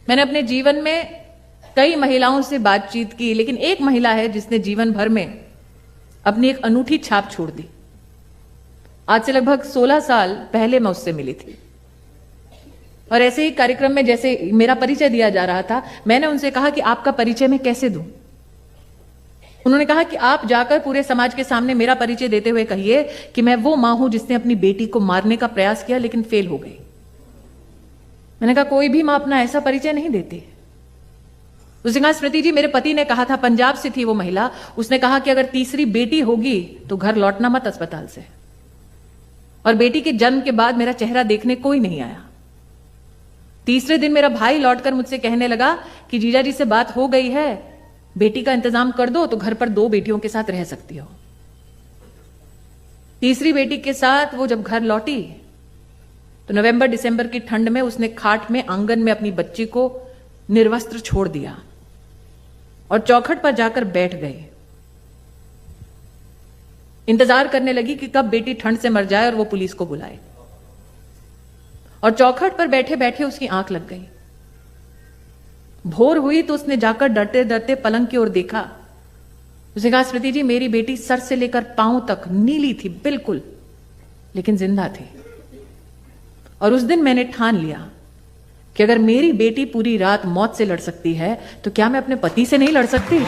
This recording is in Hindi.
मैंने अपने जीवन में कई महिलाओं से बातचीत की, लेकिन एक महिला है जिसने जीवन भर में अपनी एक अनूठी छाप छोड़ दी। आज से लगभग 16 साल पहले मैं उससे मिली थी और ऐसे ही कार्यक्रम में जैसे मेरा परिचय दिया जा रहा था, मैंने उनसे कहा कि आपका परिचय मैं कैसे दूं। उन्होंने कहा कि आप जाकर पूरे समाज के सामने मेरा परिचय देते हुए कहिए कि मैं वो मां हूं जिसने अपनी बेटी को मारने का प्रयास किया लेकिन फेल हो गई। मैंने कहा कोई भी मां अपना ऐसा परिचय नहीं देती। उसने कहा स्मृति जी, मेरे पति ने कहा था, पंजाब से थी वो महिला, उसने कहा कि अगर तीसरी बेटी होगी तो घर लौटना मत अस्पताल से। और बेटी के जन्म के बाद मेरा चेहरा देखने कोई नहीं आया। तीसरे दिन मेरा भाई लौटकर मुझसे कहने लगा कि जीजा जी से बात हो गई है, बेटी का इंतजाम कर दो तो घर पर 2 बेटियों के साथ रह सकती हो। तीसरी बेटी के साथ वो जब घर लौटी तो नवंबर दिसंबर की ठंड में उसने खाट में आंगन में अपनी बच्ची को निर्वस्त्र छोड़ दिया और चौखट पर जाकर बैठ गई। इंतजार करने लगी कि कब बेटी ठंड से मर जाए और वो पुलिस को बुलाए। और चौखट पर बैठे बैठे उसकी आंख लग गई। भोर हुई तो उसने जाकर डरते डरते पलंग की ओर देखा। उसने कहा स्मृति जी, मेरी बेटी सर से लेकर पांव तक नीली थी बिल्कुल, लेकिन जिंदा थी। और उस दिन मैंने ठान लिया कि अगर मेरी बेटी पूरी रात मौत से लड़ सकती है तो क्या मैं अपने पति से नहीं लड़ सकती।